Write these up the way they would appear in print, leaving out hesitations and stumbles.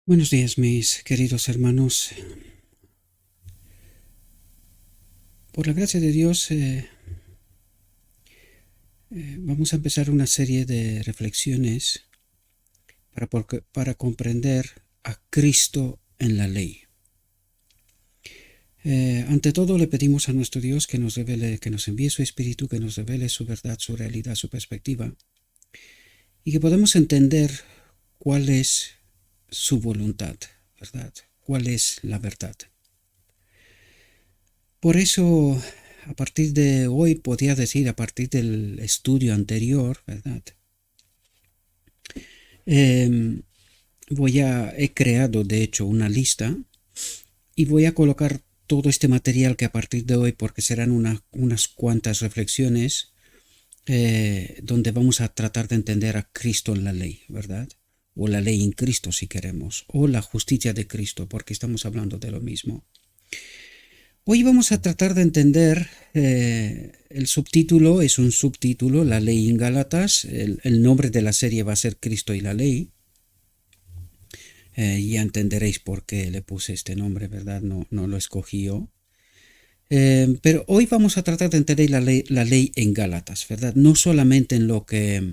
Buenos días, mis queridos hermanos. Por la gracia de Dios, vamos a empezar una serie de reflexiones para comprender a Cristo en la ley. Ante todo, le pedimos a nuestro Dios que nos revele, que nos envíe su Espíritu, que nos revele su verdad, su realidad, su perspectiva, y que podamos entender cuál es su voluntad, ¿verdad? ¿Cuál es la verdad? Por eso, a partir de hoy, podría decir, a partir del estudio anterior, ¿verdad? Eh, he creado, de hecho, una lista y voy a colocar todo este material que a partir de hoy, porque serán unas cuantas reflexiones, donde vamos a tratar de entender a Cristo en la ley, ¿verdad? O la ley en Cristo, si queremos, o la justicia de Cristo, porque estamos hablando de lo mismo. Hoy vamos a tratar de entender, el subtítulo es un subtítulo, la ley en Gálatas, el nombre de la serie va a ser Cristo y la ley. Ya entenderéis por qué le puse este nombre, ¿verdad? No lo escogí yo. Pero hoy vamos a tratar de entender la ley en Gálatas, ¿verdad? No solamente en lo que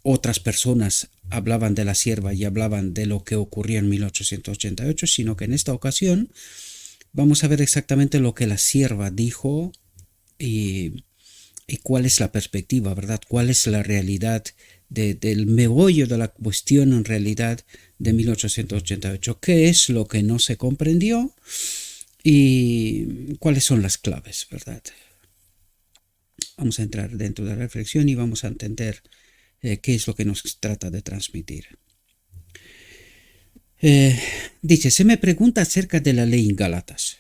otras personas hablaban de la sierva y hablaban de lo que ocurrió en 1888, sino que en esta ocasión vamos a ver exactamente lo que la sierva dijo y cuál es la perspectiva, ¿verdad? ¿Cuál es la realidad del meollo de la cuestión en realidad de 1888? ¿Qué es lo que no se comprendió? ¿Y cuáles son las claves, verdad? Vamos a entrar dentro de la reflexión y vamos a entender qué es lo que nos trata de transmitir. Dice, se me pregunta acerca de la ley en Gálatas.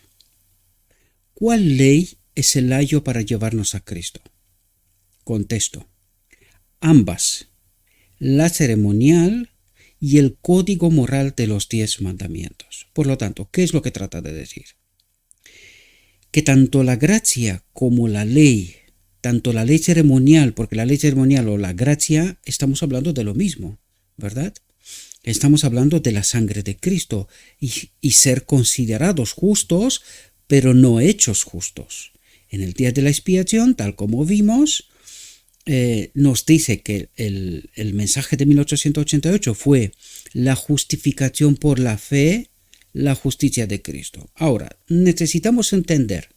¿Cuál ley es el ayo para llevarnos a Cristo? Contesto, ambas, la ceremonial y el código moral de los 10 mandamientos. Por lo tanto, ¿qué es lo que trata de decir? Que tanto la gracia como la ley, tanto la ley ceremonial, porque la ley ceremonial o la gracia, estamos hablando de lo mismo, ¿verdad? Estamos hablando de la sangre de Cristo y ser considerados justos, pero no hechos justos. En el día de la expiación, tal como vimos, nos dice que el mensaje de 1888 fue la justificación por la fe, la justicia de Cristo. Ahora, necesitamos entender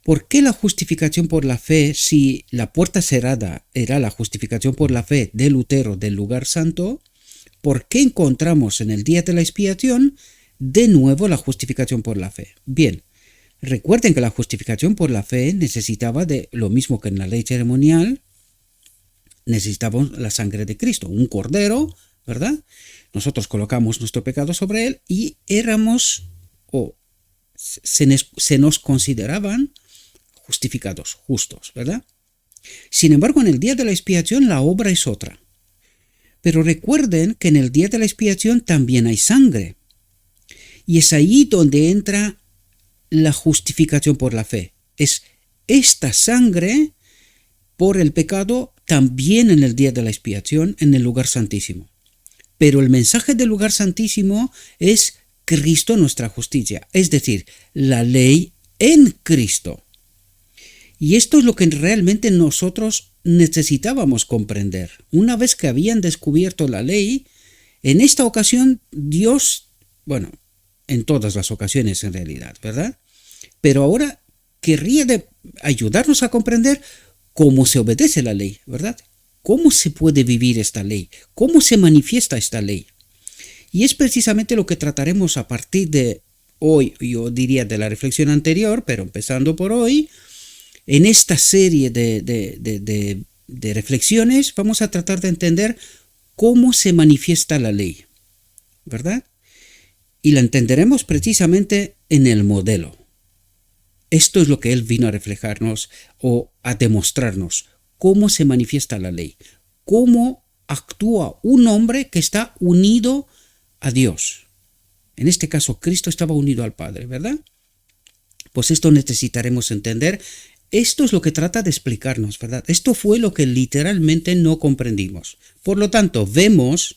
por qué la justificación por la fe, si la puerta cerrada era la justificación por la fe de Lutero del lugar santo, ¿por qué encontramos en el día de la expiación de nuevo la justificación por la fe? Bien, recuerden que la justificación por la fe necesitaba de lo mismo que en la ley ceremonial, necesitábamos la sangre de Cristo, un cordero, ¿verdad? Nosotros colocamos nuestro pecado sobre él y éramos, o se nos consideraban justificados, justos, ¿verdad? Sin embargo, en el día de la expiación la obra es otra. Pero recuerden que en el día de la expiación también hay sangre. Y es ahí donde entra la justificación por la fe. Es esta sangre por el pecado también en el día de la expiación en el lugar santísimo. Pero el mensaje del lugar santísimo es Cristo nuestra justicia, es decir, la ley en Cristo. Y esto es lo que realmente nosotros necesitábamos comprender. Una vez que habían descubierto la ley, en esta ocasión Dios, bueno, en todas las ocasiones en realidad, ¿verdad? Pero ahora querría ayudarnos a comprender cómo se obedece la ley, ¿verdad? ¿Cómo se puede vivir esta ley? ¿Cómo se manifiesta esta ley? Y es precisamente lo que trataremos a partir de hoy, yo diría de la reflexión anterior, pero empezando por hoy. En esta serie de reflexiones vamos a tratar de entender cómo se manifiesta la ley, ¿verdad? Y la entenderemos precisamente en el modelo. Esto es lo que él vino a reflejarnos o a demostrarnos, cómo se manifiesta la ley, cómo actúa un hombre que está unido a Dios. En este caso, Cristo estaba unido al Padre, ¿verdad? Pues esto necesitaremos entender Esto es lo que trata de explicarnos, ¿verdad? Esto fue lo que literalmente no comprendimos. Por lo tanto, vemos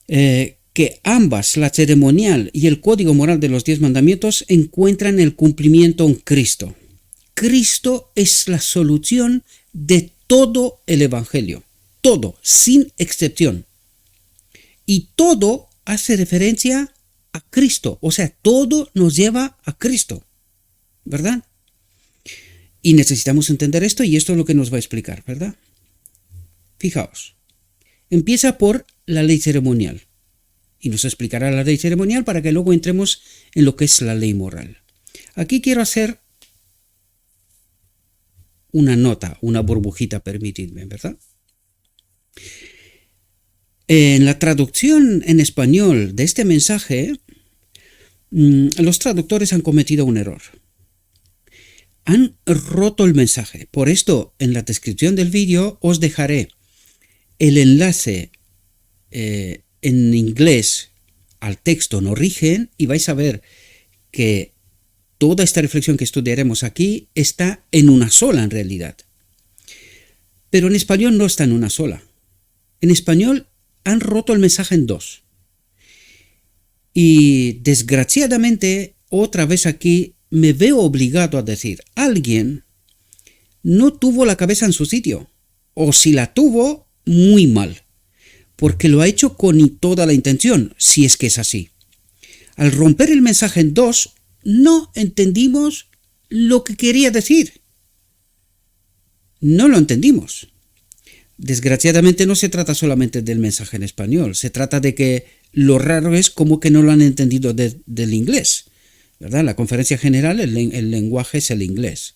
que ambas, la ceremonial y el código moral de los 10 mandamientos, encuentran el cumplimiento en Cristo. Cristo es la solución de todo el Evangelio. Todo, sin excepción. Y todo hace referencia a Cristo. O sea, todo nos lleva a Cristo. ¿Verdad? Y necesitamos entender esto y esto es lo que nos va a explicar, ¿verdad? Fijaos. Empieza por la ley ceremonial. Y nos explicará la ley ceremonial para que luego entremos en lo que es la ley moral. Aquí quiero hacer una nota, una burbujita, permitidme, ¿verdad? En la traducción en español de este mensaje, los traductores han cometido un error. Han roto el mensaje. Por esto, en la descripción del vídeo os dejaré el enlace en inglés al texto en origen y vais a ver que toda esta reflexión que estudiaremos aquí está en una sola en realidad. Pero en español no está en una sola. En español han roto el mensaje en dos. Y desgraciadamente, otra vez aquí me veo obligado a decir, alguien no tuvo la cabeza en su sitio. O si la tuvo, muy mal. Porque lo ha hecho con toda la intención, si es que es así. Al romper el mensaje en dos, no entendimos lo que quería decir. No lo entendimos. Desgraciadamente no se trata solamente del mensaje en español, se trata de que lo raro es como que no lo han entendido del inglés, ¿verdad? La conferencia general, el lenguaje es el inglés.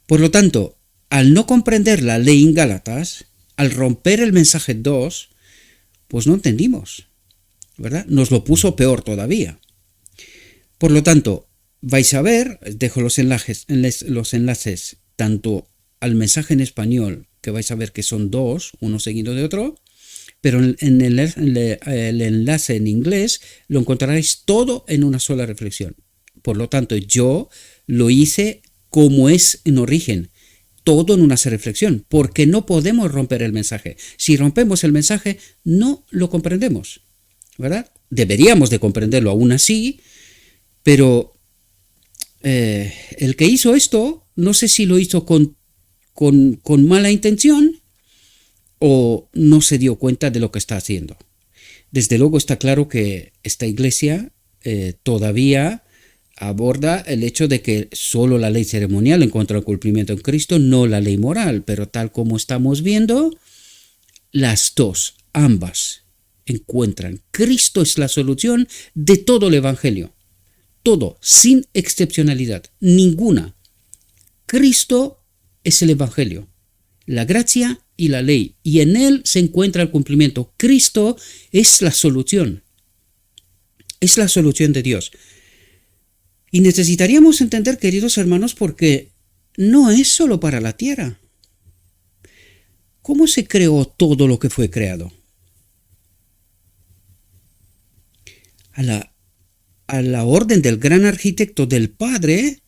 Por lo tanto, al no comprender la ley en Gálatas, al romper el mensaje 2, pues no entendimos, ¿verdad? Nos lo puso peor todavía. Por lo tanto, vais a ver, dejo los enlaces tanto al mensaje en español, que vais a ver que son dos, uno seguido de otro, pero en el enlace en inglés lo encontraréis todo en una sola reflexión. Por lo tanto, yo lo hice como es en origen, todo en una sola reflexión, porque no podemos romper el mensaje. Si rompemos el mensaje, no lo comprendemos, ¿verdad? Deberíamos de comprenderlo aún así, pero el que hizo esto, no sé si lo hizo con mala intención o no se dio cuenta de lo que está haciendo. Desde luego está claro que esta iglesia todavía aborda el hecho de que solo la ley ceremonial encuentra el cumplimiento en Cristo, no la ley moral, pero tal como estamos viendo, las dos, ambas, encuentran. Cristo es la solución de todo el Evangelio. Todo, sin excepcionalidad, ninguna. Cristo es el Evangelio, la gracia y la ley, y en él se encuentra el cumplimiento. Cristo es la solución de Dios. Y necesitaríamos entender, queridos hermanos, porque no es solo para la tierra. ¿Cómo se creó todo lo que fue creado? A la orden del gran arquitecto del Padre,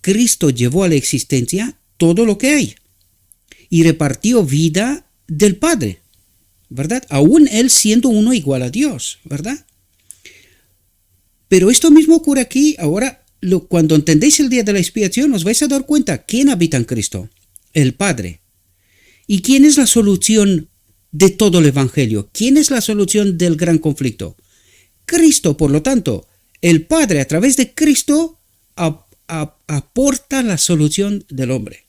Cristo llevó a la existencia todo lo que hay y repartió vida del Padre, ¿verdad? Aún él siendo uno igual a Dios, ¿verdad? Pero esto mismo ocurre aquí. Ahora, cuando entendéis el día de la expiación, os vais a dar cuenta quién habita en Cristo, el Padre. ¿Y quién es la solución de todo el Evangelio? ¿Quién es la solución del gran conflicto? Cristo. Por lo tanto, el Padre a través de Cristo aporta la solución del hombre.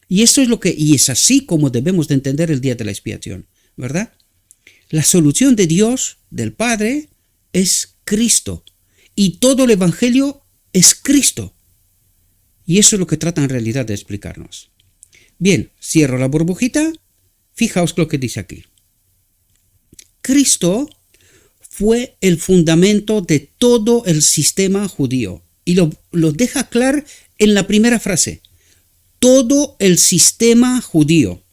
Y esto es y es así como debemos de entender el día de la expiación, ¿verdad? La solución de Dios, del Padre, es Cristo. Y todo el Evangelio es Cristo. Y eso es lo que trata en realidad de explicarnos. Bien, cierro la burbujita. Fijaos lo que dice aquí. Cristo fue el fundamento de todo el sistema judío. Y lo deja claro en la primera frase. Todo el sistema judío.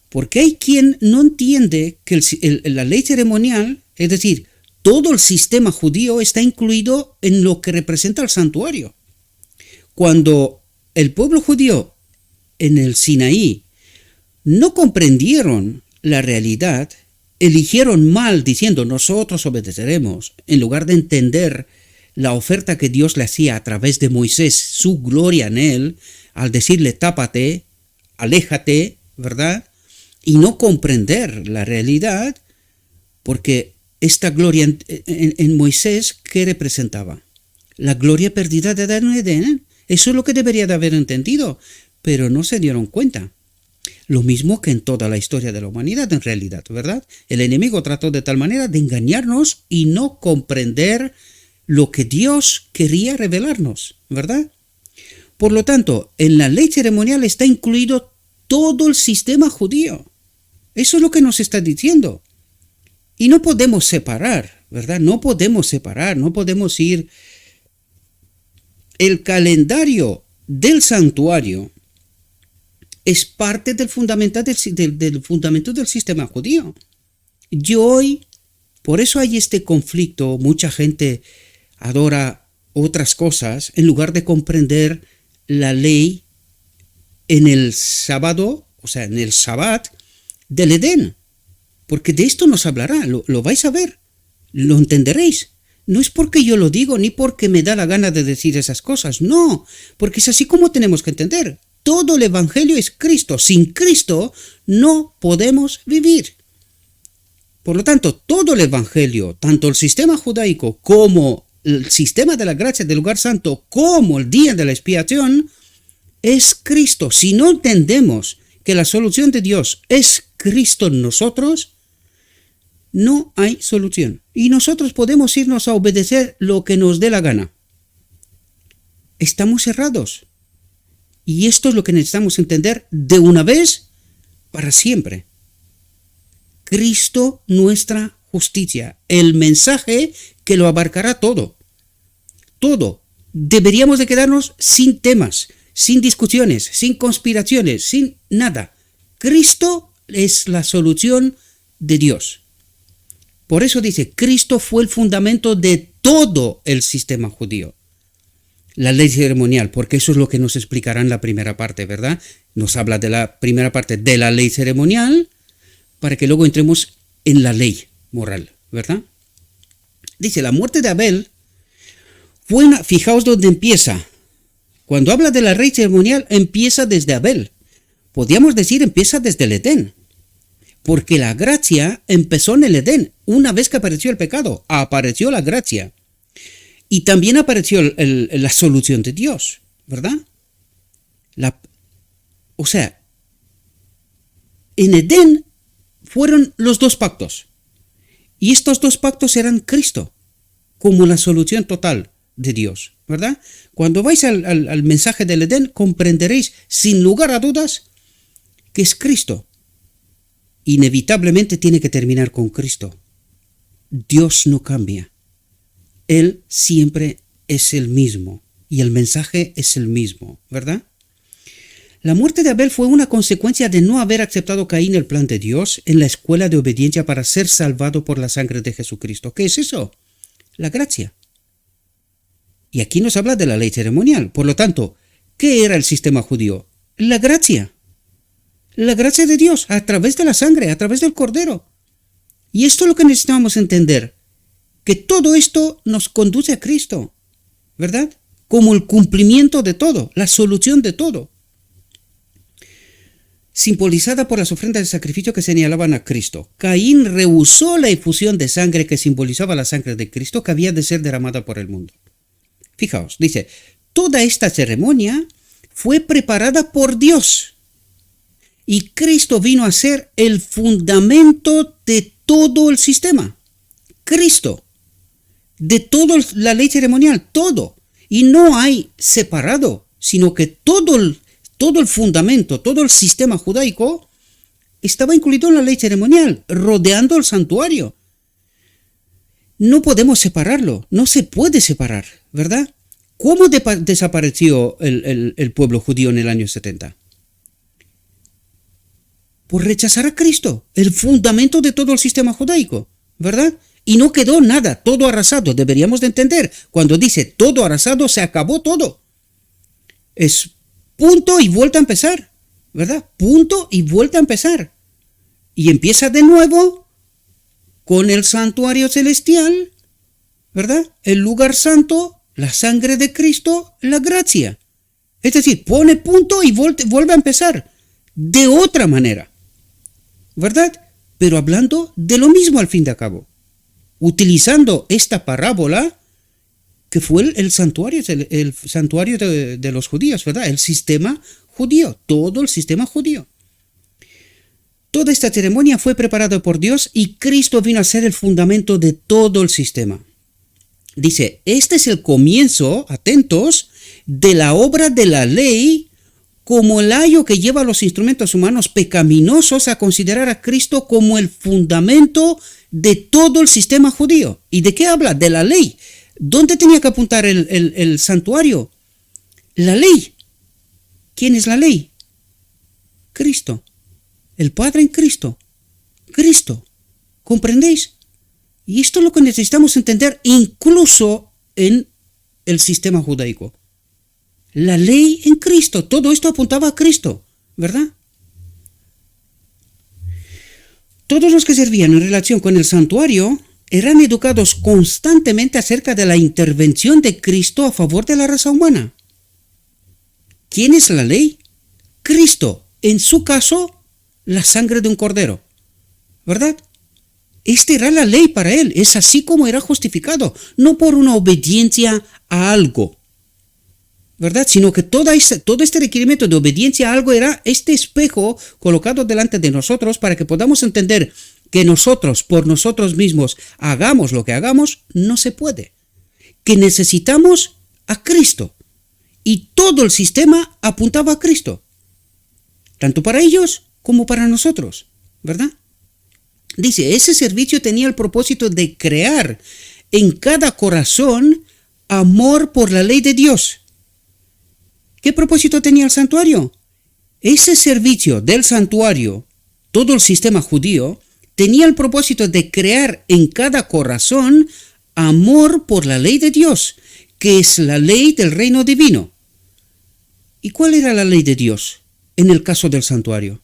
Porque hay quien no entiende que la ley ceremonial, es decir, todo el sistema judío está incluido en lo que representa el santuario. Cuando el pueblo judío en el Sinaí no comprendieron la realidad, eligieron mal diciendo nosotros obedeceremos, en lugar de entender la oferta que Dios le hacía a través de Moisés, su gloria en él, al decirle tápate, aléjate, ¿verdad? Y no comprender la realidad, porque esta gloria en Moisés, ¿qué representaba? La gloria perdida de Adán en Edén. Eso es lo que debería de haber entendido, pero no se dieron cuenta. Lo mismo que en toda la historia de la humanidad en realidad, ¿verdad? El enemigo trató de tal manera de engañarnos y no comprender lo que Dios quería revelarnos, ¿verdad? Por lo tanto, en la ley ceremonial está incluido todo el sistema judío. Eso es lo que nos está diciendo. Y no podemos separar, ¿verdad? No podemos ir. El calendario del santuario es parte del fundamento del sistema judío. Y hoy, por eso hay este conflicto, mucha gente adora otras cosas en lugar de comprender la ley en el sábado, o sea, en el Sabbat del Edén. Porque de esto nos hablará, lo vais a ver, lo entenderéis. No es porque yo lo digo, ni porque me da la gana de decir esas cosas, no, porque es así como tenemos que entender. Todo el Evangelio es Cristo. Sin Cristo no podemos vivir. Por lo tanto, todo el Evangelio, tanto el sistema judaico como el sistema de la gracia del lugar santo, como el día de la expiación, es Cristo. Si no entendemos que la solución de Dios es Cristo en nosotros, no hay solución. Y nosotros podemos irnos a obedecer lo que nos dé la gana. Estamos cerrados. Y esto es lo que necesitamos entender de una vez para siempre. Cristo, nuestra justicia. El mensaje que lo abarcará todo. Todo. Deberíamos de quedarnos sin temas, sin discusiones, sin conspiraciones, sin nada. Cristo es la solución de Dios. Por eso dice, Cristo fue el fundamento de todo el sistema judío. La ley ceremonial, porque eso es lo que nos explicará en la primera parte, ¿verdad? Nos habla de la primera parte de la ley ceremonial, para que luego entremos en la ley moral, ¿verdad? Dice, la muerte de Abel fue fijaos dónde empieza. Cuando habla de la ley ceremonial, empieza desde Abel. Podríamos decir, empieza desde el Edén. Porque la gracia empezó en el Edén. Una vez que apareció el pecado, apareció la gracia. Y también apareció la solución de Dios, ¿verdad? O sea, en Edén fueron los dos pactos. Y estos dos pactos eran Cristo, como la solución total de Dios, ¿verdad? Cuando vais al mensaje del Edén, comprenderéis sin lugar a dudas que es Cristo. Inevitablemente tiene que terminar con Cristo. Dios no cambia. Él siempre es el mismo y el mensaje es el mismo, ¿verdad? La muerte de Abel fue una consecuencia de no haber aceptado Caín el plan de Dios en la escuela de obediencia para ser salvado por la sangre de Jesucristo. ¿Qué es eso? La gracia. Y aquí nos habla de la ley ceremonial. Por lo tanto, ¿qué era el sistema judío? La gracia. La gracia de Dios a través de la sangre, a través del Cordero. Y esto es lo que necesitamos entender. Que todo esto nos conduce a Cristo, ¿verdad? Como el cumplimiento de todo, la solución de todo. Simbolizada por las ofrendas de sacrificio que señalaban a Cristo. Caín rehusó la efusión de sangre que simbolizaba la sangre de Cristo que había de ser derramada por el mundo. Fijaos, dice, toda esta ceremonia fue preparada por Dios. Y Cristo vino a ser el fundamento de todo el sistema. Cristo. De toda la ley ceremonial, todo. Y no hay separado, sino que todo el fundamento, todo el sistema judaico estaba incluido en la ley ceremonial, rodeando el santuario. No podemos separarlo, no se puede separar, ¿verdad? ¿Cómo desapareció el pueblo judío en el año 70? Por rechazar a Cristo, el fundamento de todo el sistema judaico, ¿verdad? Y no quedó nada, todo arrasado. Deberíamos de entender, cuando dice todo arrasado, se acabó todo. Es punto y vuelta a empezar, ¿verdad? Punto y vuelta a empezar. Y empieza de nuevo con el santuario celestial, ¿verdad? El lugar santo, la sangre de Cristo, la gracia. Es decir, pone punto y vuelve a empezar de otra manera, ¿verdad? Pero hablando de lo mismo al fin de cabo, utilizando esta parábola que fue el santuario de los judíos, ¿verdad? El sistema judío, todo el sistema judío. Toda esta ceremonia fue preparada por Dios y Cristo vino a ser el fundamento de todo el sistema. Dice, este es el comienzo, atentos, de la obra de la ley, como el ayo que lleva a los instrumentos humanos pecaminosos a considerar a Cristo como el fundamento de todo el sistema judío. ¿Y de qué habla? De la ley. ¿Dónde tenía que apuntar el santuario? La ley. ¿Quién es la ley? Cristo. El Padre en Cristo. Cristo. ¿Comprendéis? Y esto es lo que necesitamos entender incluso en el sistema judaico. La ley en Cristo. Todo esto apuntaba a Cristo, ¿verdad? Todos los que servían en relación con el santuario eran educados constantemente acerca de la intervención de Cristo a favor de la raza humana. ¿Quién es la ley? Cristo. En su caso, la sangre de un cordero, ¿verdad? Esta era la ley para él. Es así como era justificado, no por una obediencia a algo, ¿verdad? Sino que todo este requerimiento de obediencia a algo era este espejo colocado delante de nosotros para que podamos entender que nosotros, por nosotros mismos, hagamos lo que hagamos, no se puede. Que necesitamos a Cristo. Y todo el sistema apuntaba a Cristo. Tanto para ellos como para nosotros, ¿verdad? Dice, ese servicio tenía el propósito de crear en cada corazón amor por la ley de Dios. ¿Qué propósito tenía el santuario? Ese servicio del santuario, todo el sistema judío, tenía el propósito de crear en cada corazón amor por la ley de Dios, que es la ley del reino divino. ¿Y cuál era la ley de Dios en el caso del santuario?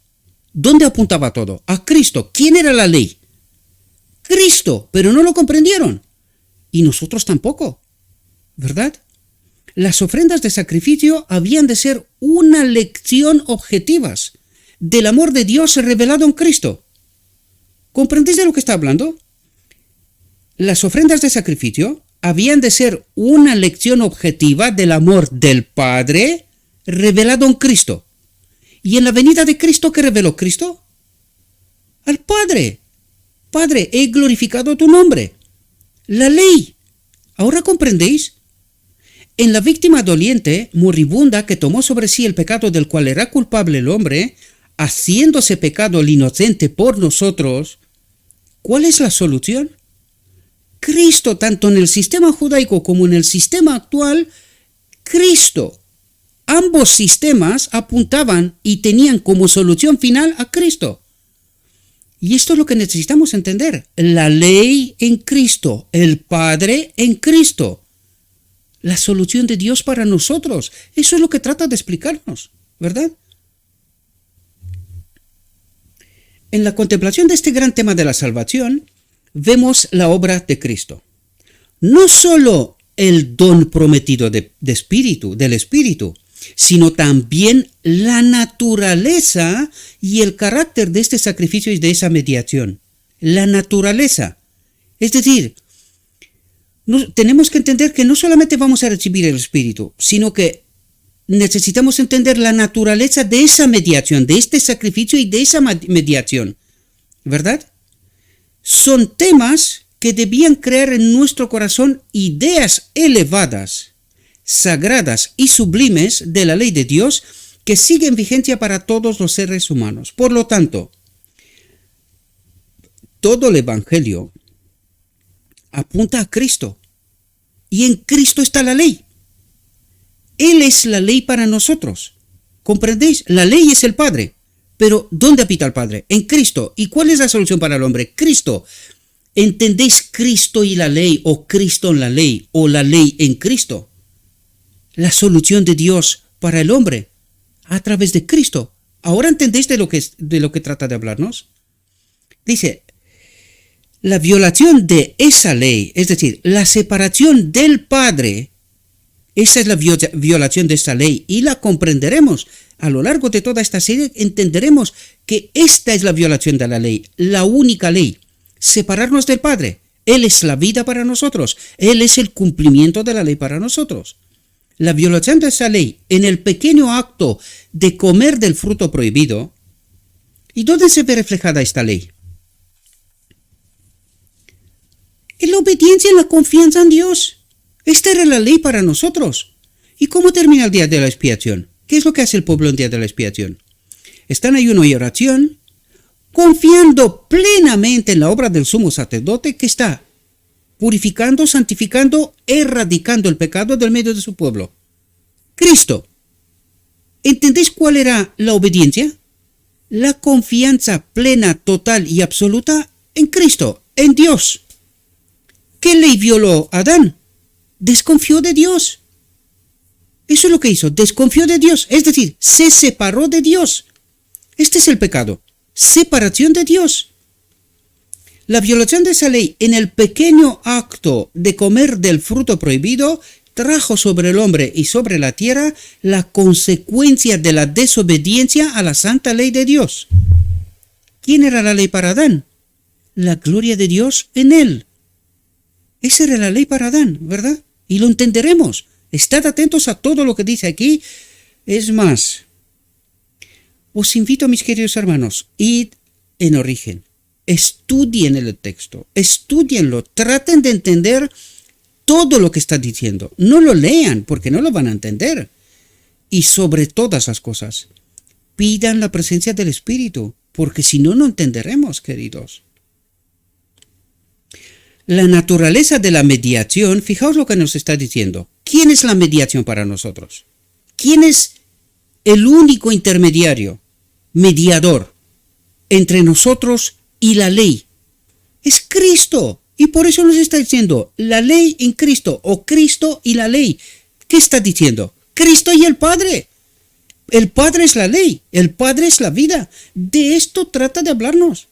¿Dónde apuntaba todo? A Cristo. ¿Quién era la ley? Cristo, pero no lo comprendieron. Y nosotros tampoco, ¿verdad? Las ofrendas de sacrificio habían de ser una lección objetivas del amor de Dios revelado en Cristo. ¿Comprendéis de lo que está hablando? Las ofrendas de sacrificio habían de ser una lección objetiva del amor del Padre revelado en Cristo. ¿Y en la venida de Cristo qué reveló Cristo? Al Padre. Padre, he glorificado tu nombre. La ley. ¿Ahora comprendéis? En la víctima doliente, moribunda, que tomó sobre sí el pecado del cual era culpable el hombre, haciéndose pecado el inocente por nosotros, ¿cuál es la solución? Cristo, tanto en el sistema judaico como en el sistema actual, Cristo. Ambos sistemas apuntaban y tenían como solución final a Cristo. Y esto es lo que necesitamos entender. La ley en Cristo, el Padre en Cristo. La solución de Dios para nosotros. Eso es lo que trata de explicarnos, ¿verdad? En la contemplación de este gran tema de la salvación, vemos la obra de Cristo. No solo el don prometido del Espíritu, sino también la naturaleza y el carácter de este sacrificio y de esa mediación. La naturaleza. Es decir, tenemos que entender que no solamente vamos a recibir el Espíritu, sino que necesitamos entender la naturaleza de esa mediación, de este sacrificio y de esa mediación. ¿Verdad? Son temas que debían crear en nuestro corazón ideas elevadas, sagradas y sublimes de la ley de Dios que siguen vigencia para todos los seres humanos. Por lo tanto, todo el Evangelio apunta a Cristo y en Cristo está la ley. Él es la ley para nosotros. ¿Comprendéis? La ley es el Padre. Pero ¿dónde habita el Padre? En Cristo. ¿Y cuál es la solución para el hombre? Cristo. ¿Entendéis Cristo y la ley, o Cristo en la ley, o la ley en Cristo? La solución de Dios para el hombre. a través de Cristo. ¿Ahora entendéis de lo que trata de hablarnos? Dice, la violación de esa ley, es decir, la separación del Padre, esa es la violación de esa ley, y la comprenderemos. A lo largo de toda esta serie entenderemos que esta es la violación de la ley, la única ley, separarnos del Padre. Él es la vida para nosotros, Él es el cumplimiento de la ley para nosotros. La violación de esa ley en el pequeño acto de comer del fruto prohibido. ¿Y dónde se ve reflejada esta ley? En la obediencia, en la confianza en Dios. Esta era la ley para nosotros. ¿Y cómo termina el día de la expiación? ¿Qué es lo que hace el pueblo en el día de la expiación? Está en ayuno y oración, confiando plenamente en la obra del sumo sacerdote que está purificando, santificando, erradicando el pecado del medio de su pueblo. Cristo. ¿Entendéis cuál era la obediencia? La confianza plena, total y absoluta en Cristo, en Dios. ¿Qué ley violó Adán? Desconfió de Dios. Eso es lo que hizo, desconfió de Dios, es decir, se separó de Dios. Este es el pecado, separación de Dios. La violación de esa ley en el pequeño acto de comer del fruto prohibido trajo sobre el hombre y sobre la tierra la consecuencia de la desobediencia a la santa ley de Dios. ¿Quién era la ley para Adán? La gloria de Dios en él. Esa era la ley para Adán, ¿verdad? Y lo entenderemos. Estad atentos a todo lo que dice aquí. Es más, os invito, mis queridos hermanos, id en origen. Estudien el texto, estudienlo, traten de entender todo lo que está diciendo. No lo lean porque no lo van a entender. Y sobre todas las cosas, pidan la presencia del Espíritu, porque si no, no entenderemos, queridos. La naturaleza de la mediación, fijaos lo que nos está diciendo. ¿Quién es la mediación para nosotros? ¿Quién es el único intermediario, mediador entre nosotros y la ley? Es Cristo. Y por eso nos está diciendo la ley en Cristo o Cristo y la ley. ¿Qué está diciendo? Cristo y el Padre. El Padre es la ley, el Padre es la vida. De esto trata de hablarnos,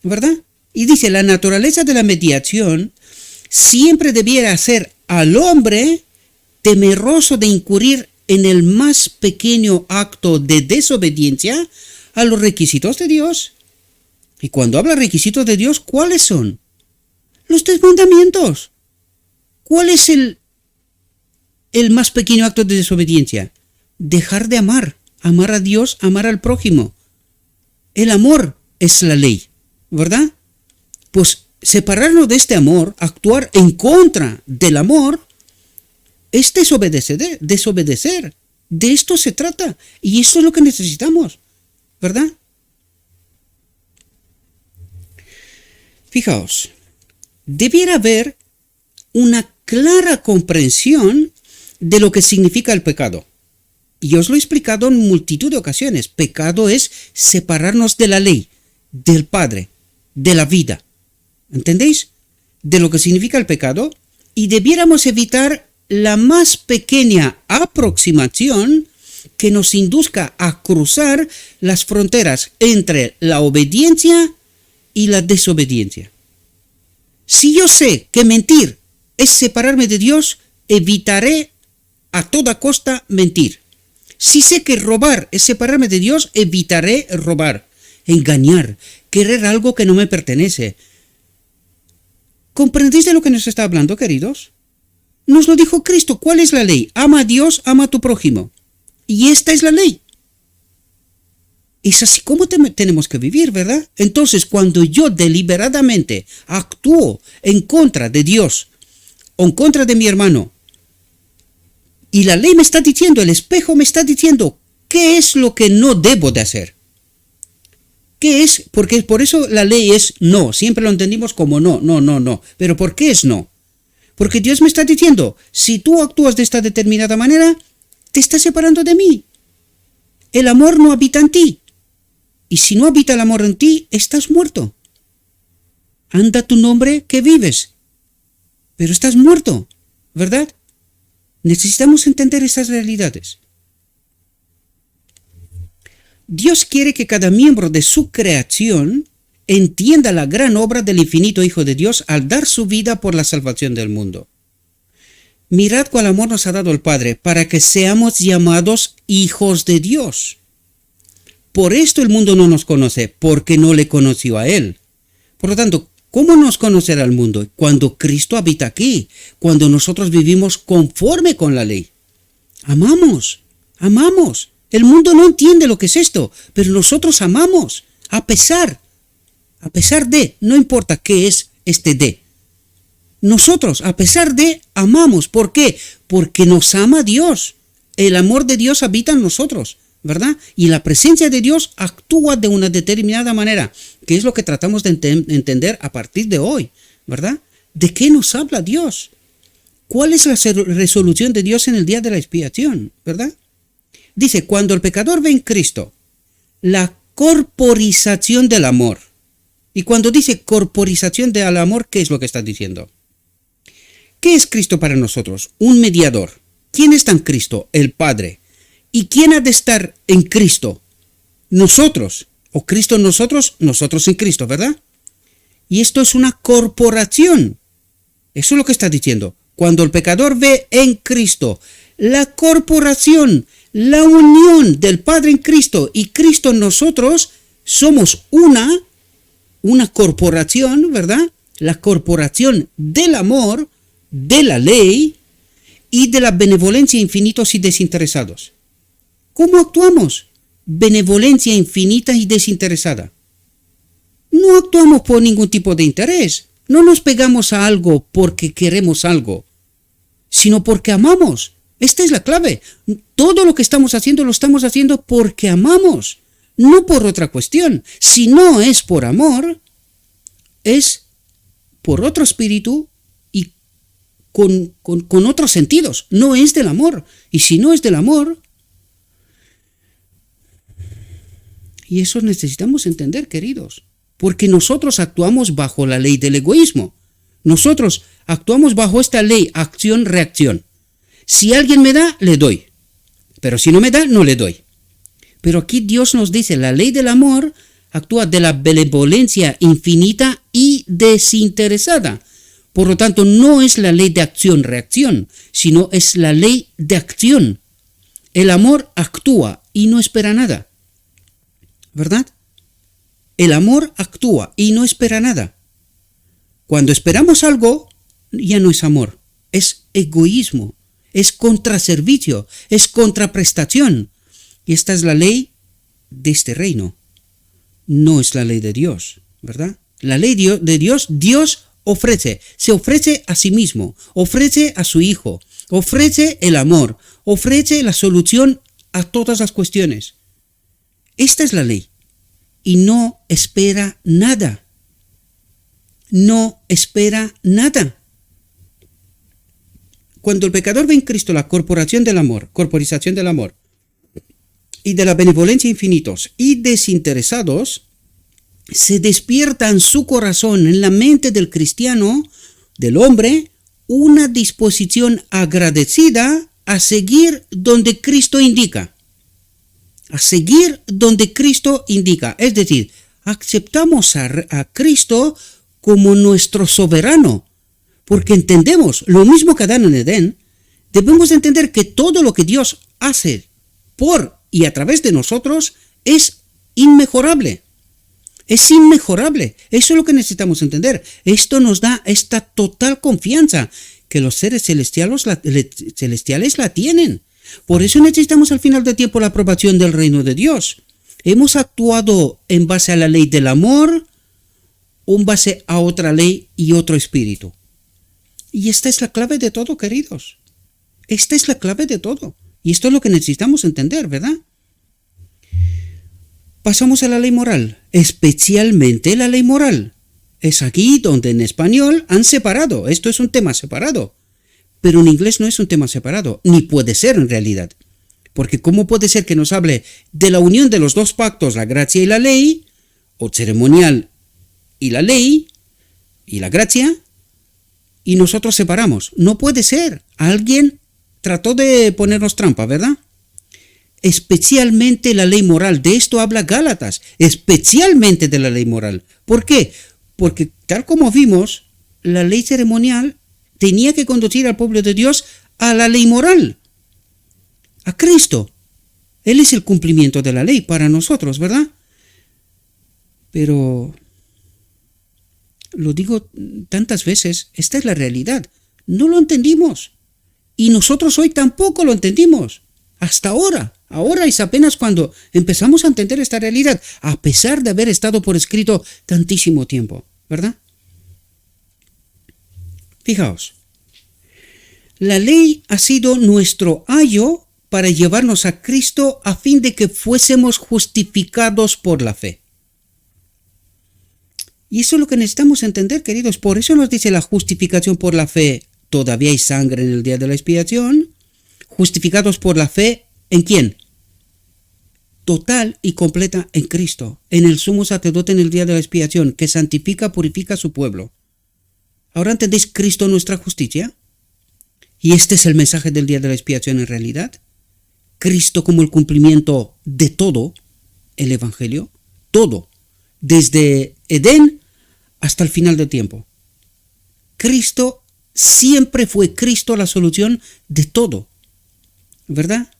¿verdad? Y dice, la naturaleza de la mediación siempre debiera hacer al hombre temeroso de incurrir en el más pequeño acto de desobediencia a los requisitos de Dios. Y cuando habla requisitos de Dios, ¿cuáles son? Los 10 mandamientos. ¿Cuál es el más pequeño acto de desobediencia? Dejar de amar a Dios, amar al prójimo. El amor es la ley, ¿verdad? Pues separarnos de este amor, actuar en contra del amor, es desobedecer. De esto se trata. Y esto es lo que necesitamos, ¿verdad? Fijaos, debiera haber una clara comprensión de lo que significa el pecado. Y os lo he explicado en multitud de ocasiones. Pecado es separarnos de la ley, del Padre, de la vida. ¿Entendéis? De lo que significa el pecado. Y debiéramos evitar la más pequeña aproximación que nos induzca a cruzar las fronteras entre la obediencia y la desobediencia. Si yo sé que mentir es separarme de Dios, evitaré a toda costa mentir. Si sé que robar es separarme de Dios, evitaré robar, engañar, querer algo que no me pertenece. ¿Comprendéis de lo que nos está hablando, queridos? Nos lo dijo Cristo. ¿Cuál es la ley? Ama a Dios, ama a tu prójimo. Y esta es la ley. Es así como tenemos que vivir, ¿verdad? Entonces, cuando yo deliberadamente actúo en contra de Dios o en contra de mi hermano, y la ley me está diciendo, el espejo me está diciendo, ¿qué es lo que no debo de hacer? ¿Qué es? Porque por eso la ley es no. Siempre lo entendimos como no. ¿Pero por qué es no? Porque Dios me está diciendo, si tú actúas de esta determinada manera, te estás separando de mí. El amor no habita en ti. Y si no habita el amor en ti, estás muerto. Anda tu nombre que vives. Pero estás muerto, ¿verdad? Necesitamos entender estas realidades. Dios quiere que cada miembro de su creación entienda la gran obra del infinito Hijo de Dios al dar su vida por la salvación del mundo. Mirad cuál amor nos ha dado el Padre para que seamos llamados hijos de Dios. Por esto el mundo no nos conoce, porque no le conoció a Él. Por lo tanto, ¿cómo nos conocerá el mundo? Cuando Cristo habita aquí, cuando nosotros vivimos conforme con la ley. Amamos. El mundo no entiende lo que es esto, pero nosotros amamos, a pesar de, no importa qué es este de. Nosotros, a pesar de, amamos. ¿Por qué? Porque nos ama Dios. El amor de Dios habita en nosotros, ¿verdad? Y la presencia de Dios actúa de una determinada manera, que es lo que tratamos de entender a partir de hoy, ¿verdad? ¿De qué nos habla Dios? ¿Cuál es la resolución de Dios en el día de la expiación, verdad? Dice, cuando el pecador ve en Cristo la corporización del amor. Y cuando dice corporización del amor, ¿qué es lo que está diciendo? ¿Qué es Cristo para nosotros? Un mediador. ¿Quién está en Cristo? El Padre. ¿Y quién ha de estar en Cristo? Nosotros. O Cristo en nosotros, nosotros en Cristo, ¿verdad? Y esto es una corporación. Eso es lo que está diciendo. Cuando el pecador ve en Cristo la corporación, la unión del Padre en Cristo y Cristo en nosotros, somos una corporación, ¿verdad? La corporación del amor, de la ley y de la benevolencia infinitos y desinteresados. ¿Cómo actuamos? Benevolencia infinita y desinteresada. No actuamos por ningún tipo de interés. No nos pegamos a algo porque queremos algo, sino porque amamos. Esta es la clave. Todo lo que estamos haciendo lo estamos haciendo porque amamos, no por otra cuestión. Si no es por amor, es por otro espíritu y con otros sentidos. No es del amor. Y si no es del amor, y eso necesitamos entender, queridos, porque nosotros actuamos bajo la ley del egoísmo. Nosotros actuamos bajo esta ley, acción-reacción. Si alguien me da, le doy. Pero si no me da, no le doy. Pero aquí Dios nos dice, la ley del amor actúa de la benevolencia infinita y desinteresada. Por lo tanto, no es la ley de acción-reacción, sino es la ley de acción. El amor actúa y no espera nada. ¿Verdad? El amor actúa y no espera nada. Cuando esperamos algo, ya no es amor, es egoísmo, es contraservicio, es contraprestación. Y esta es la ley de este reino. No es la ley de Dios, ¿verdad? La ley de Dios, Dios ofrece, se ofrece a sí mismo, ofrece a su Hijo, ofrece el amor, ofrece la solución a todas las cuestiones. Esta es la ley. Y no espera nada. No espera nada. Cuando el pecador ve en Cristo la corporización del amor y de la benevolencia infinitos y desinteresados, se despierta en su corazón, en la mente del cristiano, del hombre, una disposición agradecida a seguir donde Cristo indica. A seguir donde Cristo indica. Es decir, aceptamos a Cristo como nuestro soberano, porque entendemos, lo mismo que Adán en Edén, debemos entender que todo lo que Dios hace por y a través de nosotros es inmejorable. Es inmejorable. Eso es lo que necesitamos entender. Esto nos da esta total confianza que los seres celestiales la tienen. Por eso necesitamos al final del tiempo la aprobación del reino de Dios. ¿Hemos actuado en base a la ley del amor o en base a otra ley y otro espíritu? Y esta es la clave de todo, queridos. Esta es la clave de todo. Y esto es lo que necesitamos entender, ¿verdad? Pasamos a la ley moral, especialmente la ley moral. Es aquí donde en español han separado. Esto es un tema separado. Pero en inglés no es un tema separado, ni puede ser en realidad. Porque ¿cómo puede ser que nos hable de la unión de los dos pactos, la gracia y la ley, o ceremonial y la ley, y la gracia, y nosotros separamos? No puede ser. Alguien trató de ponernos trampa, ¿verdad? especialmente la ley moral. De esto habla Gálatas, especialmente de la ley moral. ¿Por qué? Porque tal como vimos, la ley ceremonial tenía que conducir al pueblo de Dios a la ley moral, a Cristo. Él es el cumplimiento de la ley para nosotros, ¿verdad? Pero lo digo tantas veces, esta es la realidad. No lo entendimos. Y nosotros hoy tampoco lo entendimos. Hasta ahora. Ahora es apenas cuando empezamos a entender esta realidad, a pesar de haber estado por escrito tantísimo tiempo, ¿verdad? Fijaos, la ley ha sido nuestro ayo para llevarnos a Cristo a fin de que fuésemos justificados por la fe. Y eso es lo que necesitamos entender, queridos. Por eso nos dice la justificación por la fe. Todavía hay sangre en el día de la expiación. Justificados por la fe, ¿en quién? Total y completa en Cristo, en el sumo sacerdote en el día de la expiación, que santifica, purifica a su pueblo. ¿Ahora entendéis Cristo nuestra justicia? Y este es el mensaje del día de la expiación en realidad. Cristo como el cumplimiento de todo el Evangelio, todo, desde Edén hasta el final del tiempo. Cristo siempre fue Cristo la solución de todo, ¿verdad?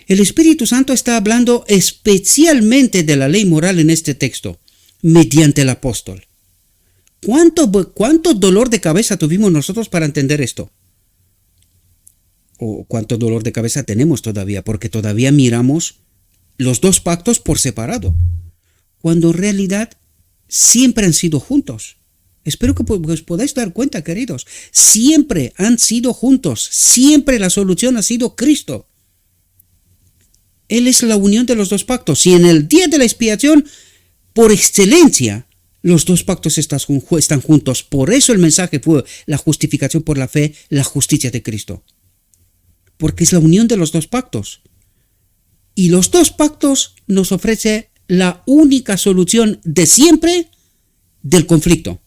El Espíritu Santo está hablando especialmente de la ley moral en este texto, mediante el apóstol. ¿Cuánto dolor de cabeza tuvimos nosotros para entender esto? ¿O cuánto dolor de cabeza tenemos todavía? Porque todavía miramos los dos pactos por separado, cuando en realidad siempre han sido juntos. Espero que os podáis dar cuenta, queridos. Siempre han sido juntos. Siempre la solución ha sido Cristo. Él es la unión de los dos pactos. Y en el día de la expiación, por excelencia, los dos pactos están juntos. Por eso el mensaje fue la justificación por la fe, la justicia de Cristo. Porque es la unión de los dos pactos. Y los dos pactos nos ofrecen la única solución de siempre del conflicto.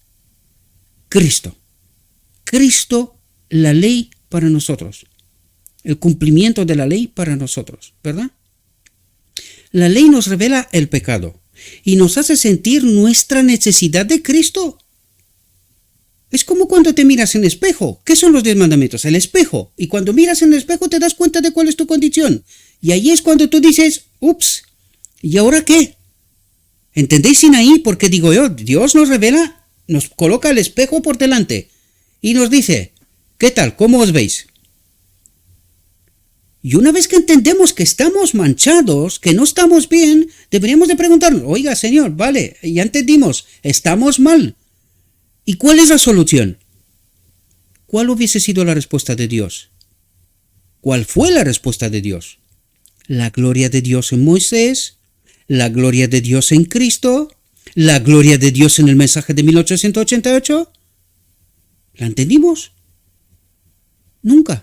Cristo. Cristo, la ley para nosotros. El cumplimiento de la ley para nosotros, ¿verdad? La ley nos revela el pecado y nos hace sentir nuestra necesidad de Cristo. Es como cuando te miras en el espejo. ¿Qué son los 10 mandamientos? El espejo. Y cuando miras en el espejo te das cuenta de cuál es tu condición. Y ahí es cuando tú dices, ups, ¿y ahora qué? ¿Entendéis Sinaí? Porque digo yo, Dios nos revela, nos coloca el espejo por delante y nos dice, ¿qué tal? ¿Cómo os veis? Y una vez que entendemos que estamos manchados, que no estamos bien, deberíamos de preguntarnos, oiga Señor, vale, ya entendimos, estamos mal. ¿Y cuál es la solución? ¿Cuál hubiese sido la respuesta de Dios? ¿Cuál fue la respuesta de Dios? La gloria de Dios en Moisés, la gloria de Dios en Cristo, la gloria de Dios en el mensaje de 1888. ¿La entendimos? Nunca.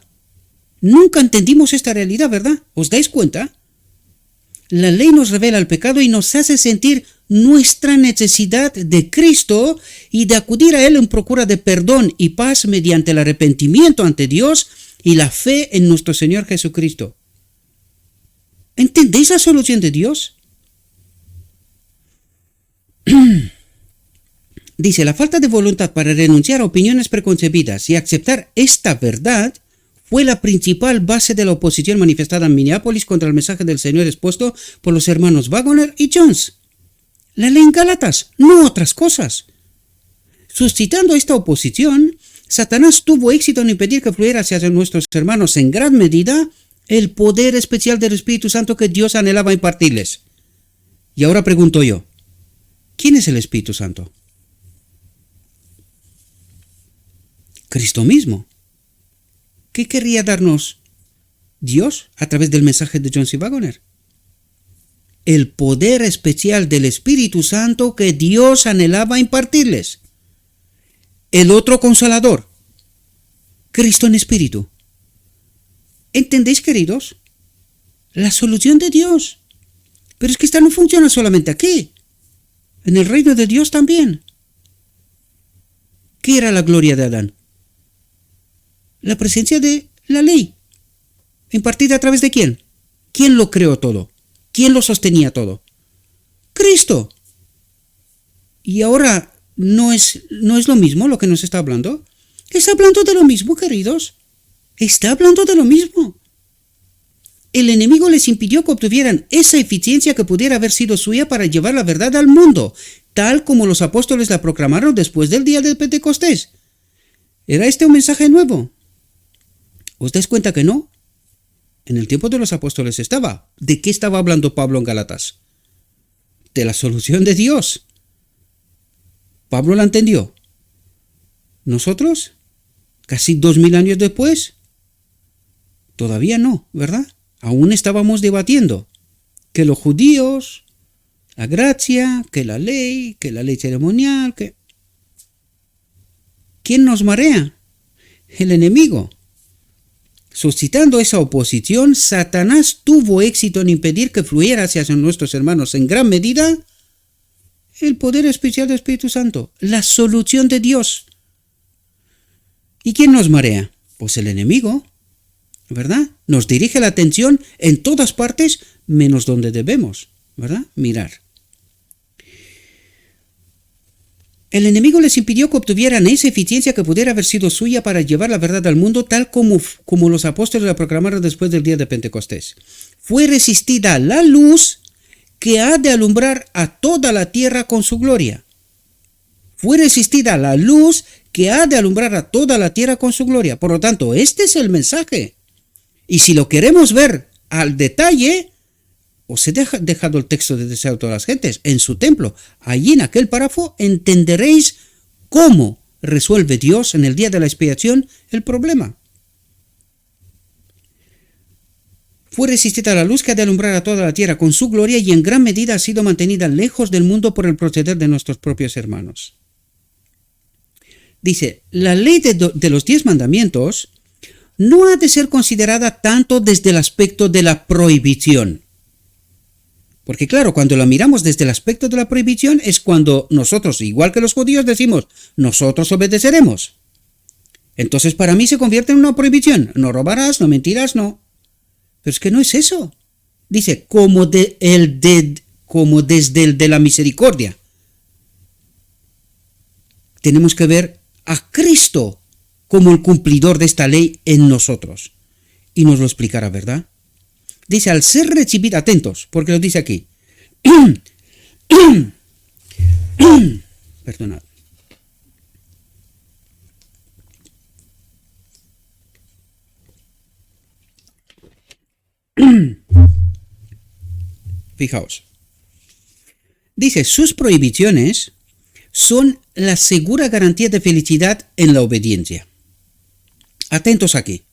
Nunca entendimos esta realidad, ¿verdad? ¿Os dais cuenta? La ley nos revela el pecado y nos hace sentir nuestra necesidad de Cristo y de acudir a Él en procura de perdón y paz mediante el arrepentimiento ante Dios y la fe en nuestro Señor Jesucristo. ¿Entendéis la solución de Dios? Dice, la falta de voluntad para renunciar a opiniones preconcebidas y aceptar esta verdad fue la principal base de la oposición manifestada en Minneapolis contra el mensaje del Señor expuesto por los hermanos Waggoner y Jones. La ley en Gálatas, no otras cosas. Suscitando esta oposición, Satanás tuvo éxito en impedir que fluyera hacia nuestros hermanos en gran medida el poder especial del Espíritu Santo que Dios anhelaba impartirles. Y ahora pregunto yo, ¿quién es el Espíritu Santo? Cristo mismo. ¿Qué querría darnos Dios a través del mensaje de Jones y Waggoner? El poder especial del Espíritu Santo que Dios anhelaba impartirles. El otro consolador, Cristo en Espíritu. ¿Entendéis, queridos? La solución de Dios. Pero es que esta no funciona solamente aquí. En el reino de Dios también. ¿Qué era la gloria de Adán? La presencia de la ley. ¿Impartida a través de quién? ¿Quién lo creó todo? ¿Quién lo sostenía todo? Cristo. Y ahora no es lo mismo lo que nos está hablando. Está hablando de lo mismo, queridos. Está hablando de lo mismo. El enemigo les impidió que obtuvieran esa eficiencia que pudiera haber sido suya para llevar la verdad al mundo, tal como los apóstoles la proclamaron después del día de Pentecostés. ¿Era este un mensaje nuevo? ¿Os dais cuenta que no? En el tiempo de los apóstoles estaba. ¿De qué estaba hablando Pablo en Gálatas? De la solución de Dios. Pablo la entendió. ¿Nosotros? ¿Casi 2000 años después? Todavía no, ¿verdad? Aún estábamos debatiendo que los judíos, la gracia, que la ley ceremonial, que... ¿Quién nos marea? El enemigo. Suscitando esa oposición, Satanás tuvo éxito en impedir que fluyera hacia nuestros hermanos en gran medida el poder especial del Espíritu Santo, la solución de Dios. ¿Y quién nos marea? Pues el enemigo, ¿verdad? Nos dirige la atención en todas partes menos donde debemos, ¿verdad? Mirar. El enemigo les impidió que obtuvieran esa eficiencia que pudiera haber sido suya para llevar la verdad al mundo, tal como los apóstoles la proclamaron después del día de Pentecostés. Fue resistida la luz que ha de alumbrar a toda la tierra con su gloria. Fue resistida la luz que ha de alumbrar a toda la tierra con su gloria. Por lo tanto, este es el mensaje. Y si lo queremos ver al detalle, os he dejado el texto de Deseo de todas las gentes en su templo. Allí en aquel párrafo entenderéis cómo resuelve Dios en el día de la expiación el problema. Fue resistida la luz que ha de alumbrar a toda la tierra con su gloria y en gran medida ha sido mantenida lejos del mundo por el proceder de nuestros propios hermanos. Dice, la ley de los 10 mandamientos no ha de ser considerada tanto desde el aspecto de la prohibición. Porque claro, cuando la miramos desde el aspecto de la prohibición es cuando nosotros, igual que los judíos, decimos, nosotros obedeceremos. Entonces para mí se convierte en una prohibición. No robarás, no mentirás, no. Pero es que no es eso. Dice, como desde el de la misericordia. Tenemos que ver a Cristo como el cumplidor de esta ley en nosotros. Y nos lo explicará, ¿verdad? Dice, al ser recibida, atentos, porque lo dice aquí. Perdonad. Fijaos. Dice, sus prohibiciones son la segura garantía de felicidad en la obediencia. Atentos aquí.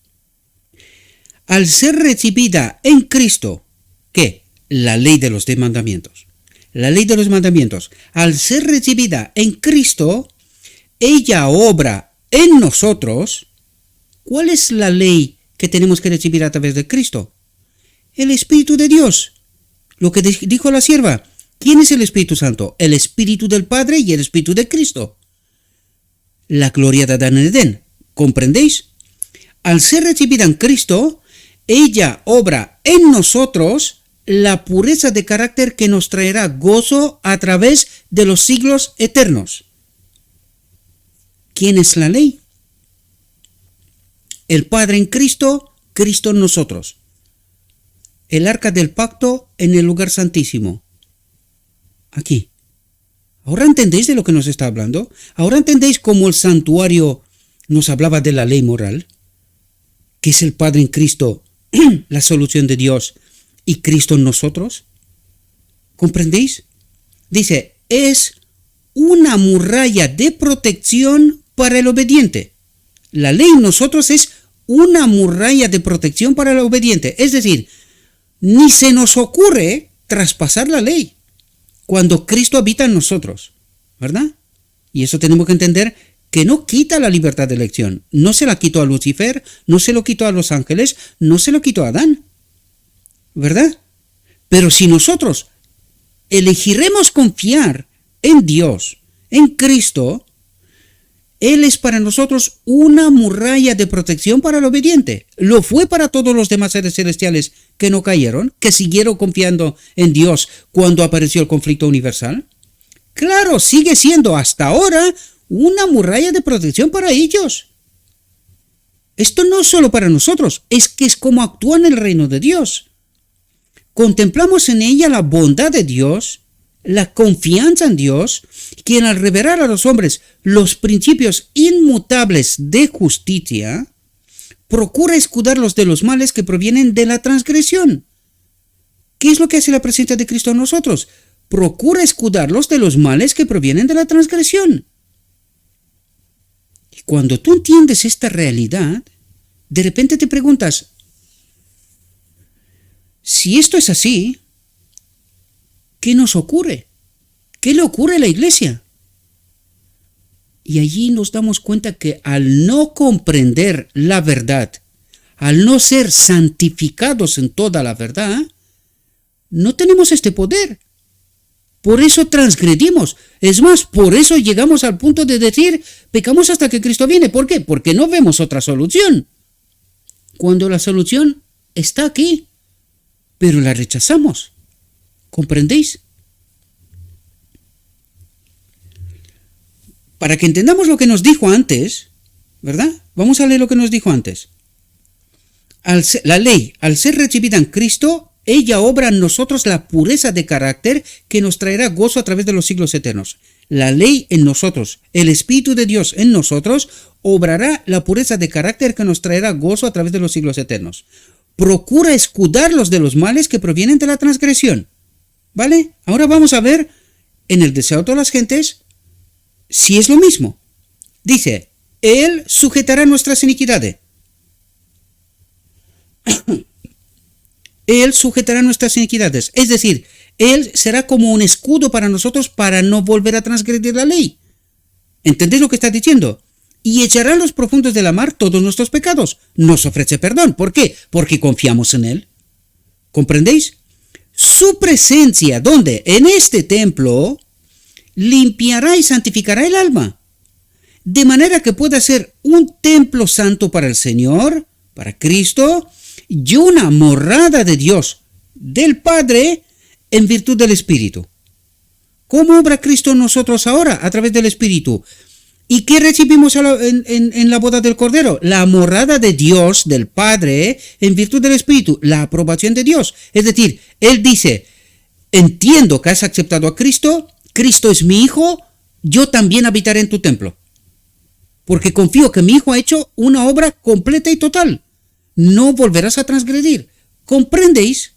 Al ser recibida en Cristo, ¿qué? La ley de los 10 mandamientos. La ley de los mandamientos. Al ser recibida en Cristo, ella obra en nosotros. ¿Cuál es la ley que tenemos que recibir a través de Cristo? El Espíritu de Dios. Lo que dijo la sierva. ¿Quién es el Espíritu Santo? El Espíritu del Padre y el Espíritu de Cristo. La gloria de Adán en Edén. ¿Comprendéis? Al ser recibida en Cristo, ella obra en nosotros la pureza de carácter que nos traerá gozo a través de los siglos eternos. ¿Quién es la ley? El Padre en Cristo, Cristo en nosotros. El arca del pacto en el lugar santísimo. Aquí. ¿Ahora entendéis de lo que nos está hablando? ¿Ahora entendéis cómo el santuario nos hablaba de la ley moral? Que es el Padre en Cristo, la solución de Dios, y Cristo en nosotros. ¿Comprendéis? Dice, es una muralla de protección para el obediente. La ley en nosotros es una muralla de protección para el obediente. Es decir, ni se nos ocurre traspasar la ley cuando Cristo habita en nosotros, ¿verdad? Y eso tenemos que entender que no quita la libertad de elección. No se la quitó a Lucifer, no se lo quitó a los ángeles, no se lo quitó a Adán, ¿verdad? Pero si nosotros elegiremos confiar en Dios, en Cristo, Él es para nosotros una muralla de protección para el obediente. Lo fue para todos los demás seres celestiales que no cayeron, que siguieron confiando en Dios cuando apareció el conflicto universal. Claro, sigue siendo hasta ahora una muralla de protección para ellos. Esto no es solo para nosotros, es que es como actúa en el reino de Dios. Contemplamos en ella la bondad de Dios, la confianza en Dios, quien al revelar a los hombres los principios inmutables de justicia, procura escudarlos de los males que provienen de la transgresión. ¿Qué es lo que hace la presencia de Cristo en nosotros? Procura escudarlos de los males que provienen de la transgresión. Y cuando tú entiendes esta realidad, de repente te preguntas, si esto es así, ¿qué nos ocurre? ¿Qué le ocurre a la iglesia? Y allí nos damos cuenta que al no comprender la verdad, al no ser santificados en toda la verdad, no tenemos este poder. Por eso transgredimos. Es más, por eso llegamos al punto de decir, pecamos hasta que Cristo viene. ¿Por qué? Porque no vemos otra solución. Cuando la solución está aquí, pero la rechazamos. ¿Comprendéis? Para que entendamos lo que nos dijo antes, ¿verdad? Vamos a leer lo que nos dijo antes. La ley, al ser recibida en Cristo, ella obra en nosotros la pureza de carácter que nos traerá gozo a través de los siglos eternos. La ley en nosotros, el Espíritu de Dios en nosotros, obrará la pureza de carácter que nos traerá gozo a través de los siglos eternos. Procura escudarlos de los males que provienen de la transgresión. ¿Vale? Ahora vamos a ver en el deseo de todas las gentes si es lo mismo. Dice, Él sujetará nuestras iniquidades. Él sujetará nuestras iniquidades. Es decir, Él será como un escudo para nosotros para no volver a transgredir la ley. ¿Entendéis lo que está diciendo? Y echará a los profundos de la mar todos nuestros pecados. Nos ofrece perdón. ¿Por qué? Porque confiamos en Él. ¿Comprendéis? Su presencia, ¿dónde? En este templo, limpiará y santificará el alma. De manera que pueda ser un templo santo para el Señor, para Cristo, y una morada de Dios, del Padre, en virtud del Espíritu. ¿Cómo obra Cristo en nosotros ahora? A través del Espíritu. ¿Y qué recibimos en la boda del Cordero? La morada de Dios, del Padre, en virtud del Espíritu, la aprobación de Dios. Es decir, Él dice, entiendo que has aceptado a Cristo, Cristo es mi Hijo, yo también habitaré en tu templo. Porque confío que mi Hijo ha hecho una obra completa y total. No volverás a transgredir. ¿Comprendéis?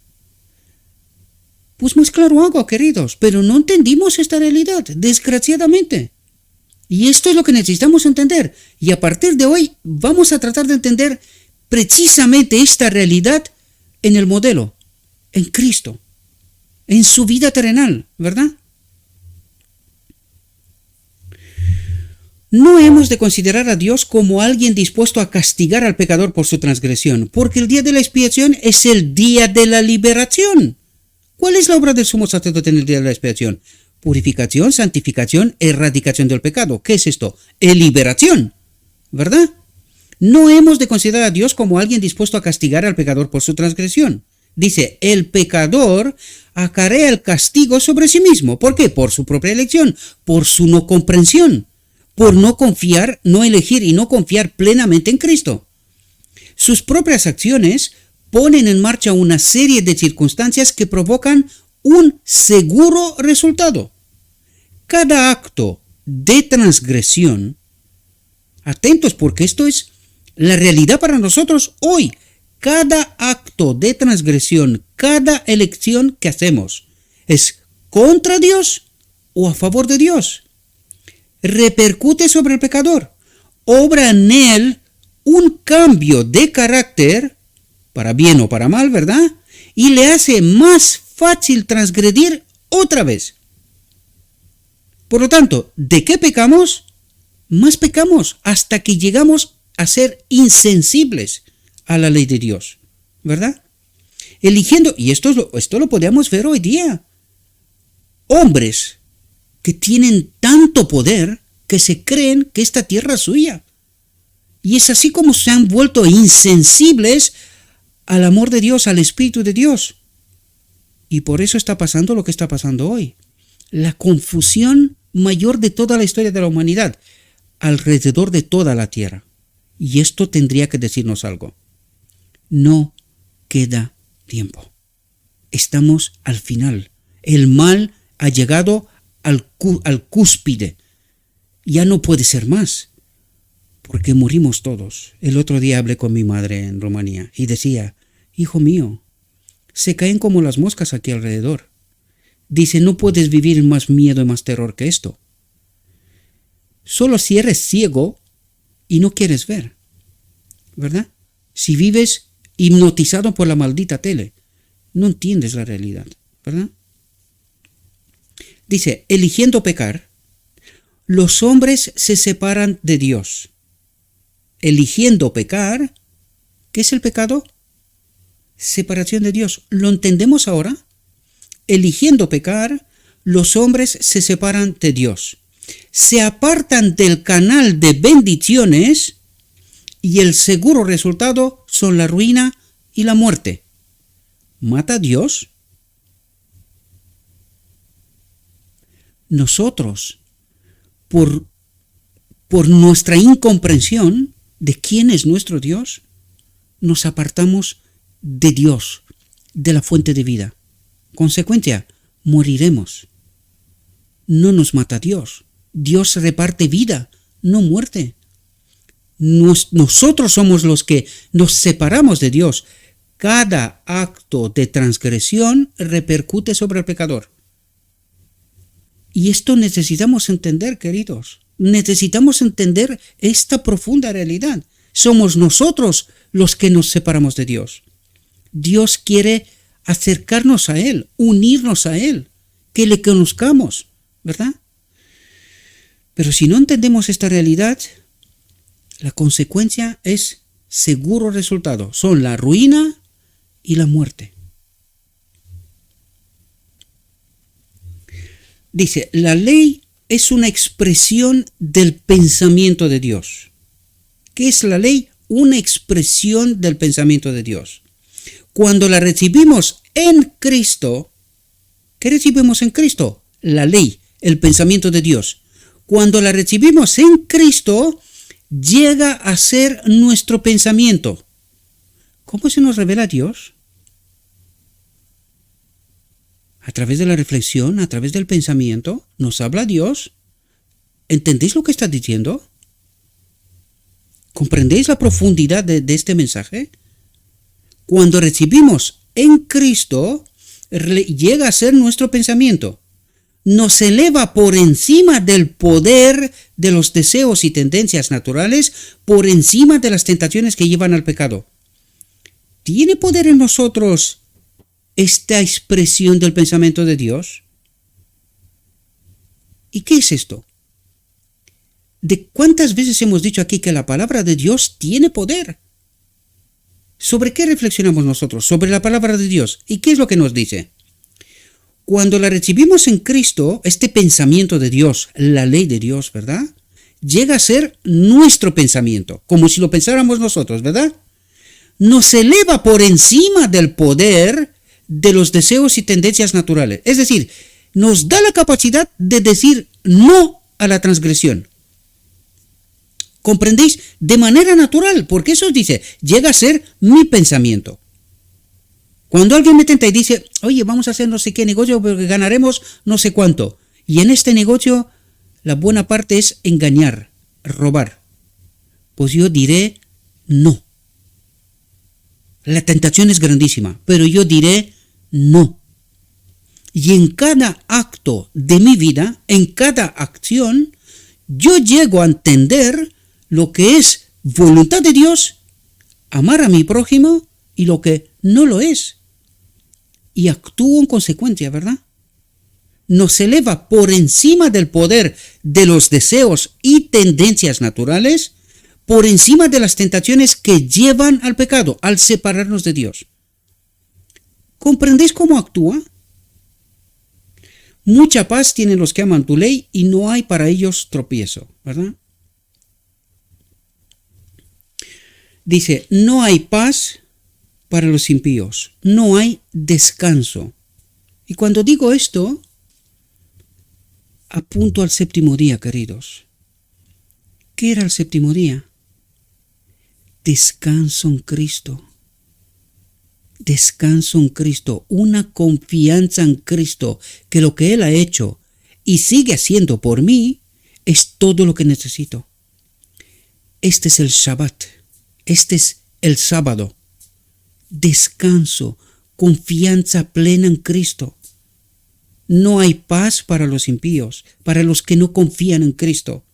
Pues más claro hago, queridos, pero no entendimos esta realidad, desgraciadamente. Y esto es lo que necesitamos entender. Y a partir de hoy vamos a tratar de entender precisamente esta realidad en el modelo, en Cristo, en su vida terrenal, ¿verdad? No hemos de considerar a Dios como alguien dispuesto a castigar al pecador por su transgresión, porque el día de la expiación es el día de la liberación. ¿Cuál es la obra del sumo sacerdote en el día de la expiación? Purificación, santificación, erradicación del pecado. ¿Qué es esto? Liberación, ¿verdad? No hemos de considerar a Dios como alguien dispuesto a castigar al pecador por su transgresión. Dice, el pecador acarrea el castigo sobre sí mismo. ¿Por qué? Por su propia elección, por su no comprensión, por no confiar, no elegir y no confiar plenamente en Cristo. Sus propias acciones ponen en marcha una serie de circunstancias que provocan un seguro resultado. Cada acto de transgresión, atentos porque esto es la realidad para nosotros hoy, cada acto de transgresión, cada elección que hacemos, ¿es contra Dios o a favor de Dios? Repercute sobre el pecador, obra en él un cambio de carácter, para bien o para mal, ¿verdad? Y le hace más fácil transgredir otra vez. Por lo tanto, ¿de qué pecamos? Más pecamos hasta que llegamos a ser insensibles a la ley de Dios, ¿verdad? Eligiendo, y esto lo podemos ver hoy día, hombres que tienen tanto poder, que se creen que esta tierra es suya. Y es así como se han vuelto insensibles al amor de Dios, al Espíritu de Dios. Y por eso está pasando lo que está pasando hoy. La confusión mayor de toda la historia de la humanidad alrededor de toda la tierra. Y esto tendría que decirnos algo. No queda tiempo. Estamos al final. El mal ha llegado al cúspide. Ya no puede ser más. Porque morimos todos. El otro día hablé con mi madre en Rumanía y decía, hijo mío, se caen como las moscas aquí alrededor. Dice, no puedes vivir más miedo y más terror que esto. Solo si eres ciego y no quieres ver, ¿verdad? Si vives hipnotizado por la maldita tele, no entiendes la realidad, ¿verdad? Dice, eligiendo pecar, los hombres se separan de Dios. Eligiendo pecar, ¿qué es el pecado? Separación de Dios. ¿Lo entendemos ahora? Eligiendo pecar, los hombres se separan de Dios. Se apartan del canal de bendiciones y el seguro resultado son la ruina y la muerte. ¿Mata a Dios? Nosotros, por nuestra incomprensión de quién es nuestro Dios, nos apartamos de Dios, de la fuente de vida. Consecuencia, moriremos. No nos mata Dios. Dios reparte vida, no muerte. Nosotros somos los que nos separamos de Dios. Cada acto de transgresión repercute sobre el pecador. Y esto necesitamos entender, queridos. Necesitamos entender esta profunda realidad. Somos nosotros los que nos separamos de Dios. Dios quiere acercarnos a Él, unirnos a Él, que le conozcamos, ¿verdad? Pero si no entendemos esta realidad, la consecuencia es seguro resultado. Son la ruina y la muerte. Dice, la ley es una expresión del pensamiento de Dios. ¿Qué es la ley? Una expresión del pensamiento de Dios. Cuando la recibimos en Cristo, ¿qué recibimos en Cristo? La ley, el pensamiento de Dios. Cuando la recibimos en Cristo, llega a ser nuestro pensamiento. ¿Cómo se nos revela Dios? A través de la reflexión, a través del pensamiento, nos habla Dios. ¿Entendéis lo que está diciendo? ¿Comprendéis la profundidad de este mensaje? Cuando recibimos en Cristo, llega a ser nuestro pensamiento. Nos eleva por encima del poder de los deseos y tendencias naturales, por encima de las tentaciones que llevan al pecado. ¿Tiene poder en nosotros esta expresión del pensamiento de Dios? ¿Y qué es esto? ¿De cuántas veces hemos dicho aquí que la palabra de Dios tiene poder? ¿Sobre qué reflexionamos nosotros? Sobre la palabra de Dios. ¿Y qué es lo que nos dice? Cuando la recibimos en Cristo, este pensamiento de Dios, la ley de Dios, ¿verdad? Llega a ser nuestro pensamiento, como si lo pensáramos nosotros, ¿verdad? Nos eleva por encima del poder de los deseos y tendencias naturales. Es decir, nos da la capacidad de decir no a la transgresión. ¿Comprendéis? De manera natural, porque eso dice, llega a ser mi pensamiento. Cuando alguien me tenta y dice, oye, vamos a hacer no sé qué negocio porque ganaremos no sé cuánto. Y en este negocio la buena parte es engañar, robar. Pues yo diré no. La tentación es grandísima, pero yo diré no. Y en cada acto de mi vida, en cada acción, yo llego a entender lo que es voluntad de Dios, amar a mi prójimo y lo que no lo es. Y actúo en consecuencia, ¿verdad? Nos eleva por encima del poder de los deseos y tendencias naturales, por encima de las tentaciones que llevan al pecado, al separarnos de Dios. ¿Comprendéis cómo actúa? Mucha paz tienen los que aman tu ley y no hay para ellos tropiezo, ¿verdad? Dice, no hay paz para los impíos, no hay descanso. Y cuando digo esto, apunto al séptimo día, queridos. ¿Qué era el séptimo día? Descanso en Cristo. Descanso en Cristo, una confianza en Cristo, que lo que Él ha hecho y sigue haciendo por mí es todo lo que necesito. Este es el Shabbat, este es el sábado. Descanso, confianza plena en Cristo. No hay paz para los impíos, para los que no confían en Cristo.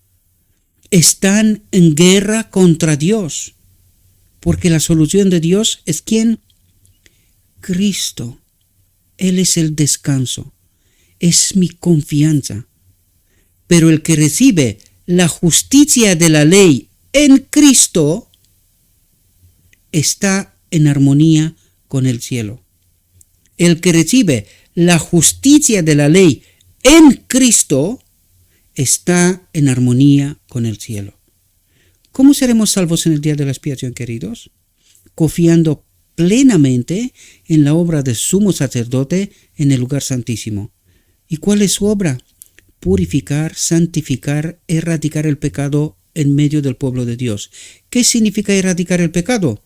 Están en guerra contra Dios, porque la solución de Dios es ¿quién? Cristo. Él es el descanso, es mi confianza. Pero el que recibe la justicia de la ley en Cristo está en armonía con el cielo. El que recibe la justicia de la ley en Cristo está en armonía con el cielo. ¿Cómo seremos salvos en el día de la expiación, queridos? Confiando plenamente en la obra del sumo sacerdote en el lugar santísimo. ¿Y cuál es su obra? Purificar, santificar, erradicar el pecado en medio del pueblo de Dios. ¿Qué significa erradicar el pecado?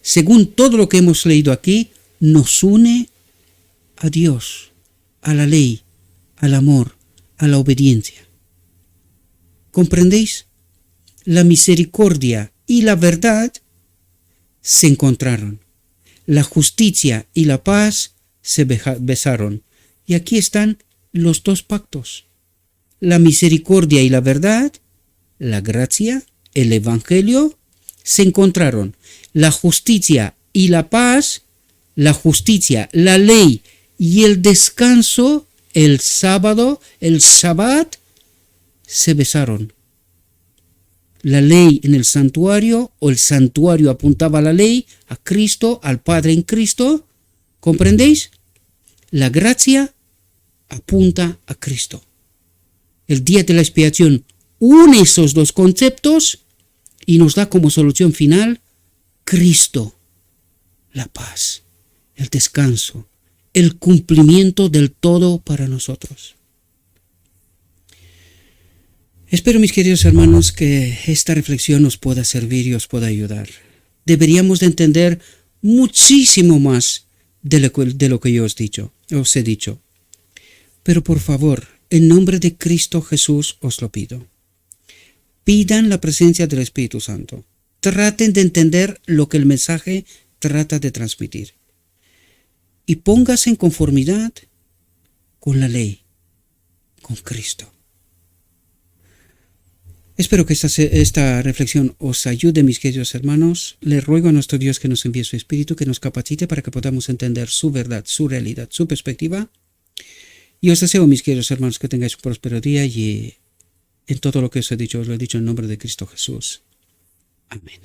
Según todo lo que hemos leído aquí, nos une a Dios, a la ley, al amor, a la obediencia. ¿Comprendéis? La misericordia y la verdad se encontraron. La justicia y la paz se besaron. Y aquí están los dos pactos. La misericordia y la verdad, la gracia, el evangelio, se encontraron. La justicia y la paz, la justicia, la ley y el descanso, el sábado, el Shabbat, se besaron. La ley en el santuario, o el santuario apuntaba a la ley, a Cristo, al Padre en Cristo. ¿Comprendéis? La gracia apunta a Cristo. El día de la expiación une esos dos conceptos y nos da como solución final Cristo, la paz, el descanso, el cumplimiento del todo para nosotros. Espero, mis queridos hermanos, que esta reflexión os pueda servir y os pueda ayudar. Deberíamos de entender muchísimo más de lo que yo os he dicho. Pero por favor, en nombre de Cristo Jesús os lo pido. Pidan la presencia del Espíritu Santo. Traten de entender lo que el mensaje trata de transmitir. Y póngase en conformidad con la ley, con Cristo. Espero que esta reflexión os ayude, mis queridos hermanos. Le ruego a nuestro Dios que nos envíe su Espíritu, que nos capacite para que podamos entender su verdad, su realidad, su perspectiva. Y os deseo, mis queridos hermanos, que tengáis un próspero día y en todo lo que os he dicho en nombre de Cristo Jesús. Amén.